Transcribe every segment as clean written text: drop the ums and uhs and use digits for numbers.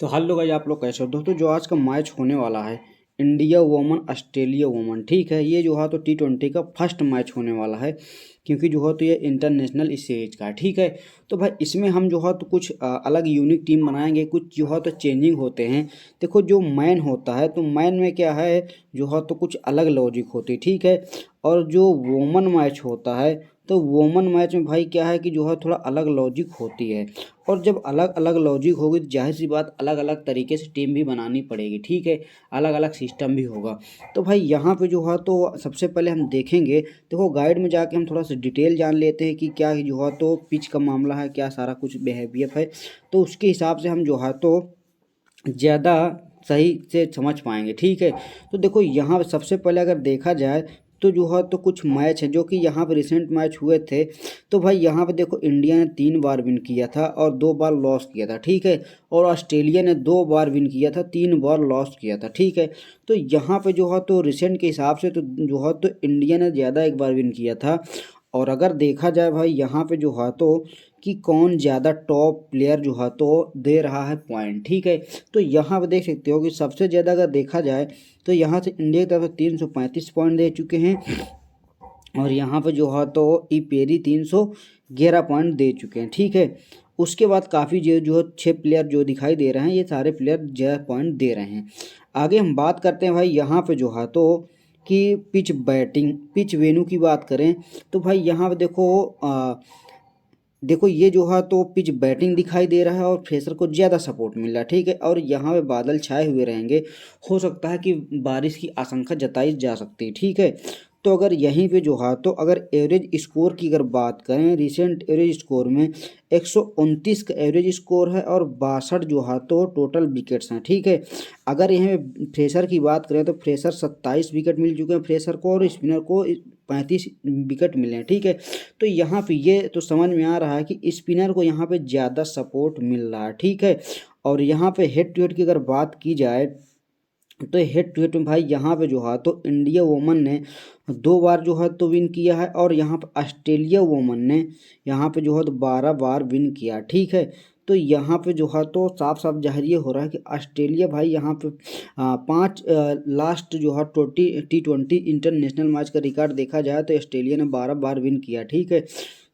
तो hello guys, आप लोग कैसे हो दोस्तों। जो आज का मैच होने वाला है इंडिया वोमन ऑस्ट्रेलिया वोमन, ठीक है। ये जो है तो T20 का फर्स्ट मैच होने वाला है, क्योंकि जो है तो ये इंटरनेशनल इस सीरीज का है, ठीक है। तो भाई इसमें हम जो है तो कुछ अलग यूनिक टीम बनाएंगे, कुछ जो है तो चेंजिंग होते हैं। देखो, जो मैन होता है तो मैन में क्या है, जो है तो कुछ अलग लॉजिक होती है, ठीक है। और जो वोमन मैच होता है तो वोमन मैच में भाई क्या है कि जो है थोड़ा अलग लॉजिक होती है। और जब अलग अलग लॉजिक होगी तो जाहिर सी बात अलग अलग तरीके से टीम भी बनानी पड़ेगी, ठीक है। अलग अलग सिस्टम भी होगा। तो भाई यहाँ पे जो है तो सबसे पहले हम देखेंगे, देखो गाइड में जाके हम थोड़ा सा डिटेल जान लेते हैं कि क्या जो है तो पिच का मामला है, क्या सारा कुछ बिहेवियर है। तो उसके हिसाब से हम जो है तो ज़्यादा सही से समझ पाएंगे, ठीक है। तो देखो यहाँ पे सबसे पहले अगर देखा जाए तो जो है तो कुछ मैच हैं जो कि यहाँ पे रिसेंट मैच हुए थे। तो भाई यहाँ पे देखो, इंडिया ने 3 बार विन किया था और 2 बार लॉस किया था, ठीक है। और ऑस्ट्रेलिया ने 2 बार विन किया था, 3 बार लॉस किया था, ठीक है। तो यहाँ पे जो है तो रिसेंट के हिसाब से तो जो है तो इंडिया ने ज़्यादा एक बार विन किया था। और अगर देखा जाए भाई यहाँ पे जो है तो कि कौन ज़्यादा टॉप प्लेयर जो है तो दे रहा है पॉइंट, ठीक है। तो यहाँ पे देख सकते हो कि सबसे ज़्यादा अगर देखा जाए तो यहाँ से इंडिया की तरफ से 335 पॉइंट दे चुके हैं। और यहाँ पे जो है तो ई पेरी 311 पॉइंट दे चुके हैं, ठीक है। उसके बाद काफ़ी जो 6 प्लेयर जो दिखाई दे रहे हैं, ये सारे प्लेयर ज़्यादा पॉइंट दे रहे हैं। आगे हम बात करते हैं भाई यहाँ पे जो है तो कि पिच वेन्यू की बात करें तो भाई यहाँ पे देखो ये जो है तो पिच बैटिंग दिखाई दे रहा है और फ्रेशर को ज़्यादा सपोर्ट मिल रहा है, ठीक है। और यहाँ पे बादल छाए हुए रहेंगे, हो सकता है कि बारिश की आशंका जताई जा सकती है, ठीक है। तो अगर यहीं पे जो है तो अगर एवरेज स्कोर की अगर बात करें, रिसेंट एवरेज स्कोर में 129 का एवरेज स्कोर है और 62 जो है तो टोटल विकेट्स हैं, ठीक है। अगर यहाँ फ्रेशर की बात करें तो फ्रेशर 27 विकेट मिल चुके हैं फ्रेशर को, और स्पिनर को 35 विकेट मिले हैं, ठीक है। तो यहाँ पे ये तो समझ में आ रहा है कि स्पिनर को यहाँ पे ज़्यादा सपोर्ट मिल रहा है, ठीक है। और यहाँ पे हेड टू हेड की अगर बात की जाए तो हेड टू हेड में भाई यहाँ पे जो है तो इंडिया वोमन ने 2 बार जो है तो विन किया है, और यहाँ पे ऑस्ट्रेलिया वोमन ने यहाँ पे जो है तो 12 बार विन किया, ठीक है। तो यहाँ पे जो है तो साफ साफ जाहिर ये हो रहा है कि ऑस्ट्रेलिया भाई यहाँ पे 5 लास्ट जो है T20 इंटरनेशनल मैच का रिकॉर्ड देखा जाए तो ऑस्ट्रेलिया ने 12 बार विन किया, ठीक है।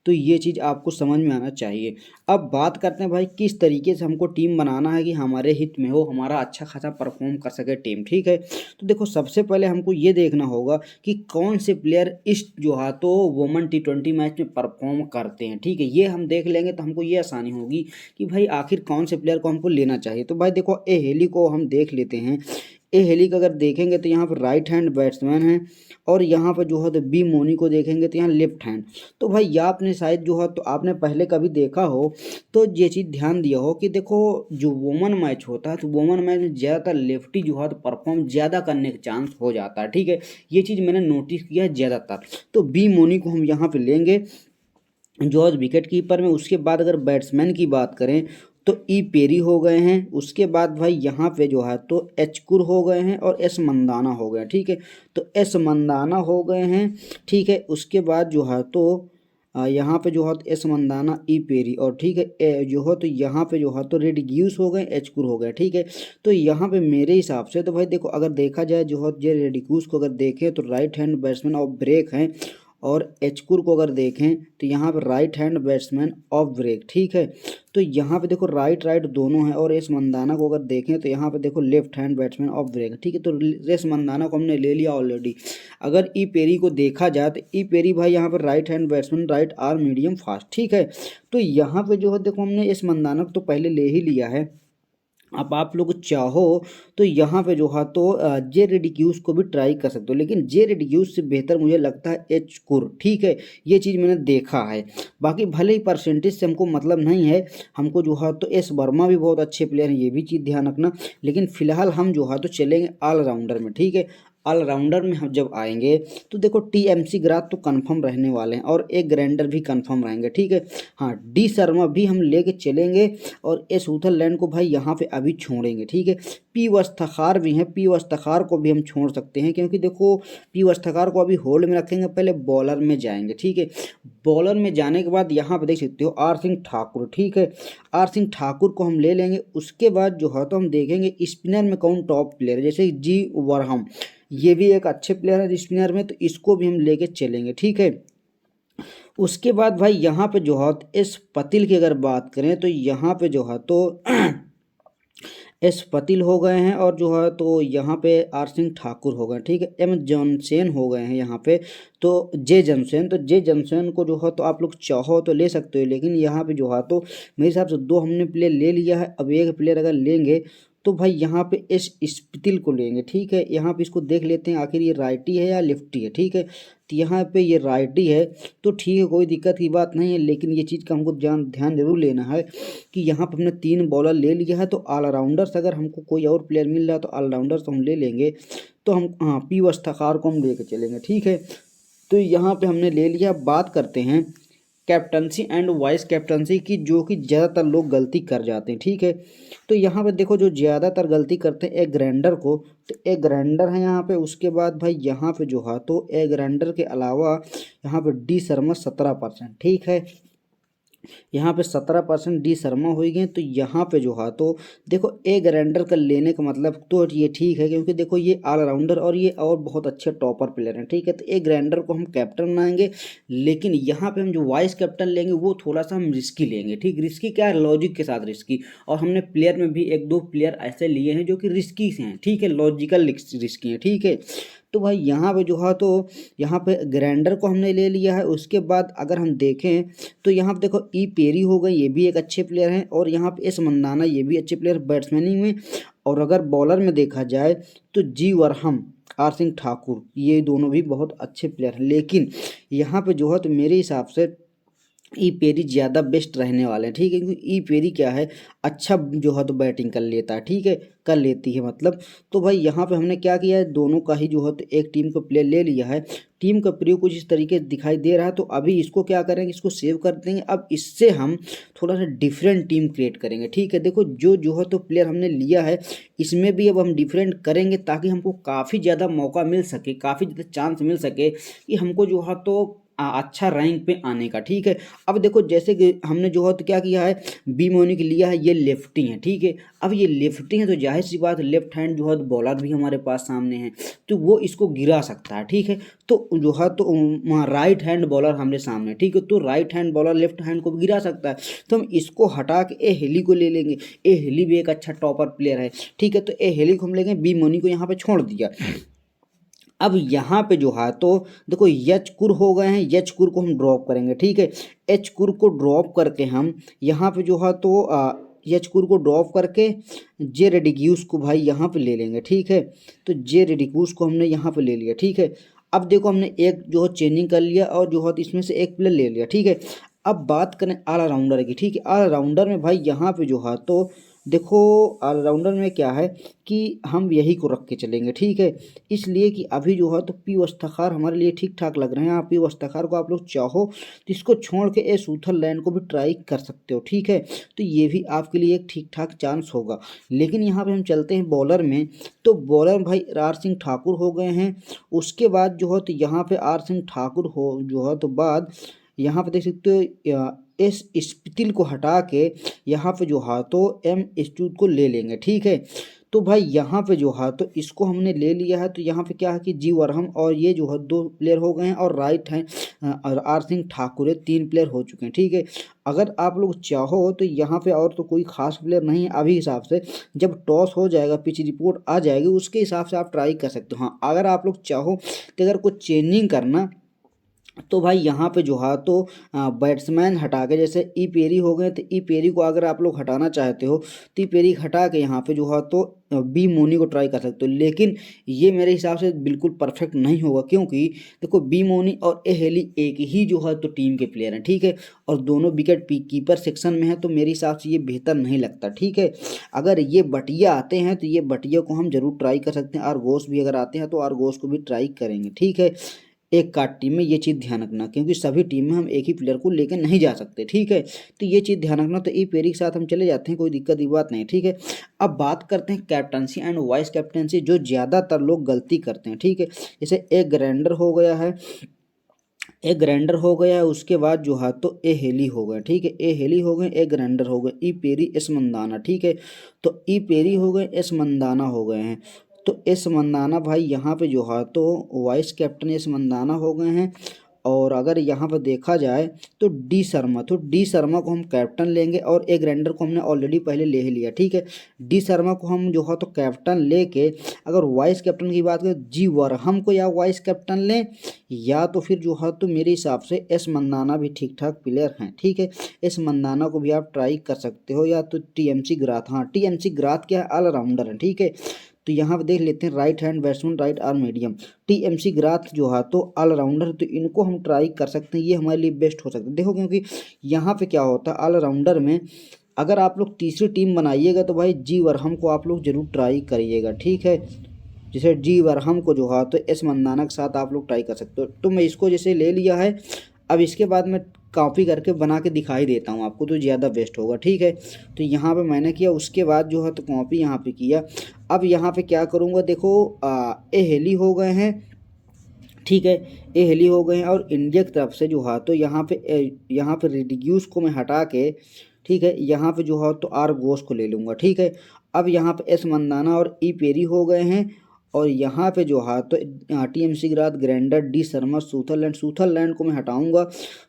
तो ये चीज़ आपको समझ में आना चाहिए। अब बात करते हैं भाई किस तरीके से हमको टीम बनाना है कि हमारे हित में हो, हमारा अच्छा खासा परफॉर्म कर सके टीम, ठीक है। तो देखो सबसे पहले हमको ये देखना होगा कि कौन से प्लेयर इस जो है तो वुमेन T20 मैच में परफॉर्म करते हैं, ठीक है। ये हम देख लेंगे तो हमको ये आसानी होगी कि भाई आखिर कौन से प्लेयर को हमको लेना चाहिए। तो भाई देखो, ए हेली को हम देख लेते हैं। ए हेली का अगर देखेंगे तो यहाँ पर राइट हैंड बैट्समैन है, और यहाँ पर जो है तो बी मोनी को देखेंगे तो यहाँ लेफ्ट हैंड। तो भाई ये आपने शायद जो है तो आपने पहले कभी देखा हो तो ये चीज़ ध्यान दिया हो कि देखो, जो वुमेन मैच होता है तो वुमेन मैच में ज़्यादातर लेफ्टी जो है तो परफॉर्म ज़्यादा करने का चांस हो जाता है, ठीक है। ये चीज़ मैंने नोटिस किया है ज़्यादातर। तो बी मोनी को हम यहाँ पे लेंगे जॉर्ज विकेट कीपर में। उसके बाद अगर बैट्समैन की बात करें तो ई पेरी हो गए हैं। उसके बाद भाई यहाँ पे जो है तो एच कुर हो गए हैं और एस मंदाना हो गए, ठीक है। तो एस मंदाना हो गए हैं, ठीक है। उसके बाद जो है तो यहाँ पे जो है तो एस मंदाना ई पेरी, और ठीक है जो है तो यहाँ पे जो है तो रेडिग्यूस हो गए, एच कुर हो गए, ठीक है। तो यहाँ पे मेरे हिसाब से तो भाई देखो, अगर देखा जाए जो है ये रेडिग्यूस को अगर देखें तो right hand batsman off break हैं, और एचकुर को अगर देखें तो यहाँ पर right hand batsman off break, ठीक है। तो यहाँ पे देखो राइट राइट दोनों हैं, और एस मंदाना को अगर देखें तो यहाँ पे देखो left hand batsman off break, ठीक है। तो एस मंदाना को हमने ले लिया ऑलरेडी। अगर ई पेरी को देखा जाए तो ई पेरी भाई यहाँ पर right hand batsman, right arm medium fast, ठीक है। तो यहाँ पे जो है देखो, हमने एस मंदाना को तो पहले ले ही लिया है। अब आप लोग चाहो तो यहाँ पे जो है तो जे रेडिक्यूस को भी ट्राई कर सकते हो, लेकिन जे रेडिक्यूस से बेहतर मुझे लगता है एच कुर, ठीक है। ये चीज़ मैंने देखा है। बाकी भले ही परसेंटेज से हमको मतलब नहीं है, हमको जो है तो एस वर्मा भी बहुत अच्छे प्लेयर हैं, ये भी चीज़ ध्यान रखना। लेकिन फिलहाल हम जो है तो चलेंगे ऑलराउंडर में, ठीक है। ऑलराउंडर में हम जब आएंगे तो देखो टीएमसी ग्राथ तो कंफर्म रहने वाले हैं और एक ग्राइंडर भी कंफर्म रहेंगे, ठीक है। हाँ, डी शर्मा भी हम लेके चलेंगे और ए सूथरलैंड को भाई यहाँ पे अभी छोड़ेंगे, ठीक है। पी वस्ताखार भी हैं, पी वस्ताखार को भी हम छोड़ सकते हैं क्योंकि देखो पी वस्ताखार को अभी होल्ड में रखेंगे, पहले बॉलर में जाएंगे, ठीक है। बॉलर में जाने के बाद यहाँ पे देख सकते हो आर सिंह ठाकुर, ठीक है। आर सिंह ठाकुर को हम ले लेंगे। उसके बाद जो है तो हम देखेंगे स्पिनर में कौन टॉप प्लेयर है, जैसे जी वरहम, ये भी एक अच्छे प्लेयर है स्पिनर में, तो इसको भी हम लेके चलेंगे, ठीक है। उसके बाद भाई यहाँ पे जो है इस पतिल की अगर बात करें तो यहाँ पे जो है तो एस पतिल हो गए हैं और जो है तो यहाँ पे आर सिंह ठाकुर हो गए, ठीक है। एम जॉनसेन हो गए हैं यहाँ पे, तो जे जॉनसेन, तो जे जॉनसेन को जो है तो आप लोग चाहो तो ले सकते हो, लेकिन यहाँ पे जो है तो मेरे हिसाब से 2 हमने प्लेयर ले लिया है। अब एक प्लेयर अगर लेंगे तो भाई यहाँ पे एस स्पितिल को लेंगे, ठीक है। यहाँ पे इसको देख लेते हैं आखिर ये राइटी है या लेफ्टी है, ठीक है। तो यहाँ पे ये राइटी है तो ठीक है, कोई दिक्कत की बात नहीं है, लेकिन ये चीज़ का हमको ध्यान जरूर लेना है कि यहाँ पे हमने 3 बॉलर ले लिया है, तो ऑलराउंडर्स अगर हमको कोई और प्लेयर मिल रहा है तो ऑलराउंडर्स हम ले लेंगे। तो हम हाँ पी वस्ताकार को हम लेके चलेंगे, ठीक है। तो यहाँ पे हमने ले लिया। बात करते हैं कैप्टनसी एंड वाइस कैप्टनसी की, जो कि ज़्यादातर लोग गलती कर जाते हैं, ठीक है। तो यहाँ पे देखो जो ज़्यादातर गलती करते हैं एक ग्राइंडर को, तो एक ग्राइंडर है यहाँ पे। उसके बाद भाई यहाँ पे जो है तो एक ग्राइंडर के अलावा यहाँ पे डी शर्मा 17%, ठीक है। यहाँ पे 17% डी शर्मा हो गए। तो यहाँ पे जो है तो देखो ए ग्राइंडर का लेने का मतलब तो ये ठीक है, क्योंकि देखो ये ऑलराउंडर और ये और बहुत अच्छे टॉपर प्लेयर हैं, ठीक है। तो ए ग्राइंडर को हम कैप्टन बनाएंगे, लेकिन यहाँ पे हम जो वाइस कैप्टन लेंगे वो थोड़ा सा हम रिस्की लेंगे, ठीक। रिस्की क्या है, लॉजिक के साथ रिस्की। और हमने प्लेयर में भी 1-2 प्लेयर ऐसे लिए हैं जो कि रिस्की से हैं, ठीक है, लॉजिकल रिस्की हैं, ठीक है। तो भाई यहाँ पे जो है तो यहाँ पे ग्राइंडर को हमने ले लिया है। उसके बाद अगर हम देखें तो यहाँ पे देखो ई पेरी हो गए, ये भी एक अच्छे प्लेयर हैं, और यहाँ पे एस मंदाना, ये भी अच्छे प्लेयर बैट्समैनिंग में। और अगर बॉलर में देखा जाए तो जी वरहम, आर सिंह ठाकुर, ये दोनों भी बहुत अच्छे प्लेयर हैं। लेकिन यहाँ पे जो है तो मेरे हिसाब से ई पेरी ज़्यादा बेस्ट रहने वाले हैं, ठीक है। क्योंकि ई पेरी क्या है, अच्छा जो है तो बैटिंग कर लेता है, ठीक है, कर लेती है मतलब। तो भाई यहाँ पे हमने क्या किया है, दोनों का ही जो है तो एक टीम का प्लेयर ले लिया है। टीम का प्रयोग कुछ इस तरीके से दिखाई दे रहा है। तो अभी इसको क्या करेंगे, इसको सेव कर देंगे। अब इससे हम थोड़ा सा डिफरेंट टीम क्रिएट करेंगे, ठीक है। देखो जो है तो प्लेयर हमने लिया है, इसमें भी अब हम डिफरेंट करेंगे ताकि हमको काफ़ी ज़्यादा मौका मिल सके, काफ़ी ज़्यादा चांस मिल सके कि हमको जो है तो अच्छा रैंक पे आने का, ठीक है। अब देखो जैसे कि हमने जो है तो क्या किया है, बी मोनिक लिया है, ये लेफ्टी हैं, ठीक है। अब ये लेफ्टी हैं तो जाहिर सी बात लेफ्ट हैंड जो है तो बॉलर भी हमारे पास सामने है, तो वो इसको गिरा सकता है, ठीक है। तो जो है तो राइट हैंड बॉलर हमने सामने, ठीक है। तो right hand bowler left hand को भी गिरा सकता है, तो हम इसको हटा के ए हेली को ले लेंगे। ए हेली भी एक अच्छा टॉपर प्लेयर है, ठीक है। तो ए हेली को हम लेंगे, बी मोनी को यहाँ पे छोड़ दिया। अब यहाँ पे जो है तो देखो यच कुर हो गए हैं, यच कुर को हम ड्रॉप करेंगे, ठीक है। एच कुर को ड्रॉप करके हम यहाँ पे जो है तो यच कुर को ड्रॉप करके जे रेडिक्यूस को भाई यहाँ पे ले लेंगे, ठीक है। तो जे रेडिक्यूस को हमने यहाँ पे ले लिया, ठीक है। अब देखो हमने एक जो है चेंजिंग कर लिया और जो है तो इसमें से एक प्लेयर ले लिया, ठीक है। अब बात करें ऑलराउंडर की, ठीक है। ऑलराउंडर में भाई यहाँ पे जो है तो देखो ऑलराउंडर में क्या है कि हम यही को रख के चलेंगे, ठीक है। इसलिए कि अभी जो है तो पी वस्ताखार हमारे लिए ठीक ठाक लग रहे हैं। आप पी वस्ताखार को आप लोग चाहो तो इसको छोड़ के ए सूथरलैंड को भी ट्राई कर सकते हो, ठीक है। तो ये भी आपके लिए एक ठीक ठाक चांस होगा। लेकिन यहाँ पे हम चलते हैं बॉलर में, तो बॉलर भाई आर सिंह ठाकुर हो गए हैं। उसके बाद जो है तो यहाँ पे आर सिंह ठाकुर हो जो है तो बाद यहाँ पे देख सकते हो इस स्पितिल को हटा के यहाँ पे जो है तो एम स्टूड को ले लेंगे, ठीक है। तो भाई यहाँ पे जो है तो इसको हमने ले लिया है। तो यहाँ पे क्या है कि जी वरहम और ये जो है 2 प्लेयर हो गए हैं, और राइट हैं और आर सिंह ठाकुर है, 3 प्लेयर हो चुके हैं, ठीक है। अगर आप लोग चाहो तो यहाँ पे और तो कोई खास प्लेयर नहीं है अभी हिसाब से। जब टॉस हो जाएगा, पिच रिपोर्ट आ जाएगी, उसके हिसाब से आप ट्राई कर सकते हो। हाँ, अगर आप लोग चाहो तो अगर कुछ चेंजिंग करना तो भाई यहाँ पे जो है तो बैट्समैन हटा के, जैसे ई पेरी हो गए, तो ई पेरी को अगर आप लोग हटाना चाहते हो तो ई पेरी हटा के यहाँ पे जो है तो बी मोनी को ट्राई कर सकते हो। लेकिन ये मेरे हिसाब से बिल्कुल परफेक्ट नहीं होगा, क्योंकि देखो बी मोनी और ए हेली एक ही जो है तो टीम के प्लेयर हैं, ठीक है, और दोनों विकेट कीपर सेक्शन में है, तो मेरे हिसाब से ये बेहतर नहीं लगता, ठीक है। अगर ये बटिया आते हैं तो ये बटिया को हम जरूर ट्राई कर सकते हैं, आरगोस भी अगर आते हैं तो आरगोस को भी ट्राई करेंगे, ठीक है। एक कार्ड टीम में ये चीज़ ध्यान रखना, क्योंकि सभी टीम में हम एक ही प्लेयर को लेकर नहीं जा सकते, ठीक है। तो ये चीज़ ध्यान रखना। तो ई पेरी के साथ हम चले जाते हैं, कोई दिक्कत की बात नहीं, ठीक है। अब बात करते हैं कैप्टनसी एंड वाइस कैप्टनसी, जो ज़्यादातर लोग गलती करते हैं, ठीक है। जैसे एक ग्रैंडर हो गया है, एक ग्रैंडर हो गया है, उसके बाद जो है तो ए हेली हो गए, ठीक है, ए हेली हो गए, ए ग्रैंडर हो गए, ई पेरी एस मंदाना, ठीक है। तो ई पेरी हो गए, एस मंदाना हो गए हैं। तो एस मंदाना भाई यहाँ पे जो है तो वाइस कैप्टन एस मंदाना हो गए हैं। और अगर यहाँ पर देखा जाए तो डी शर्मा, तो डी शर्मा को हम कैप्टन लेंगे, और ए ग्रैंडर को हमने ऑलरेडी पहले ले ही लिया, ठीक है। डी शर्मा को हम जो है तो कैप्टन लेके, अगर वाइस कैप्टन की बात करें जी वरहम को या वाइस कैप्टन लें, या तो फिर जो है तो मेरे हिसाब से एस मंदाना भी ठीक ठाक प्लेयर हैं, ठीक है। एस मंदाना को भी आप ट्राई कर सकते हो, या तो टीएमसी ग्राथ, हाँ टीएमसी ग्राथ क्या है, ऑलराउंडर है, ठीक है। तो यहाँ पे देख लेते हैं right hand batsman, right arm medium, टीएमसी ग्राथ जो है तो ऑलराउंडर, तो इनको हम ट्राई कर सकते हैं, ये हमारे लिए बेस्ट हो सकता है। देखो क्योंकि यहाँ पे क्या होता है ऑलराउंडर में, अगर आप लोग तीसरी टीम बनाइएगा तो भाई जी वरहम को आप लोग जरूर ट्राई करिएगा, ठीक है। जैसे जी वरहम को जो है तो एस मंदाना के साथ आप लोग ट्राई कर सकते हो। तो मैं इसको जैसे ले लिया है, अब इसके बाद मैं कॉपी करके बना के दिखाई देता हूँ आपको, तो ज़्यादा बेस्ट होगा, ठीक है। तो यहाँ पे मैंने किया, उसके बाद जो है तो कॉपी यहाँ पे किया। अब यहाँ पे क्या करूँगा, देखो ए हेली हो गए हैं, ठीक है, ए हेली हो गए हैं, और इंडिया की तरफ से जो है तो यहाँ पे रिड्यूस को मैं हटा के, ठीक है, यहाँ पे जो है तो आर गोस को ले लूँगा, ठीक है। अब यहाँ पे एस मंदाना और ई पेरी हो गए हैं, और यहाँ पे जो है तो TMC growth, grander, D Sharma, सूथरलैंड को मैं हटाऊंगा।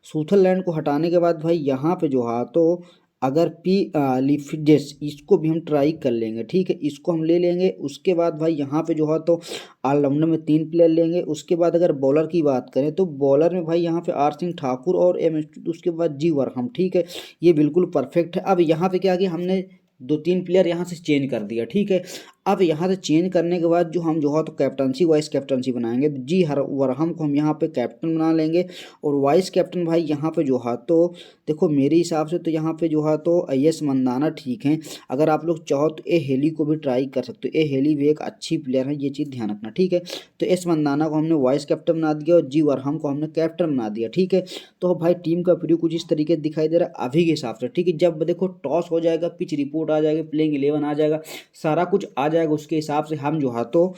सूथरलैंड को हटाने के बाद भाई यहाँ पे जो है तो अगर पी लिफिडेस, इसको भी हम ट्राई कर लेंगे, ठीक है, इसको हम ले लेंगे। उसके बाद भाई यहाँ पे जो है तो ऑलराउंडर में 3 प्लेयर लेंगे। उसके बाद अगर बॉलर की बात करें तो बॉलर में भाई यहाँ पे आर सिंह ठाकुर और उसके बाद जी वरहम, ठीक है, ये बिल्कुल परफेक्ट है। अब यहाँ पे क्या किया हमने, 2-3 प्लेयर यहाँ से चेंज कर दिया, ठीक है। अब यहाँ से चेंज करने के बाद जो हम जो है तो कैप्टनसी वाइस कैप्टनसी बनाएंगे, जी हर वरहम को हम यहाँ पे कैप्टन बना लेंगे, और वाइस कैप्टन भाई यहाँ पे जो है तो देखो मेरे हिसाब से तो यहाँ पे जो है तो एस मंदाना ठीक है। अगर आप लोग चाहो तो ए हेली को भी ट्राई कर सकते हो, ए हेली भी एक अच्छी प्लेयर है, ये चीज़ ध्यान रखना, ठीक है। तो एस मंदाना को हमने वाइस कैप्टन बना दिया, और जी वरहम को हमने कैप्टन बना दिया, ठीक है। तो भाई टीम का प्रीव्यू कुछ इस तरीके से दिखाई दे रहा है अभी के हिसाब से, ठीक है। जब देखो टॉस हो जाएगा, पिच रिपोर्ट आ जाएगी, प्लेइंग 11 आ जाएगा, सारा कुछ आ जाएगा, उसके हिसाब से हम जो है तो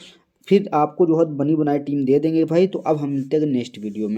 फिर आपको जो है बनी बनाई टीम दे देंगे भाई। तो अब हम मिलते हैं नेक्स्ट वीडियो में।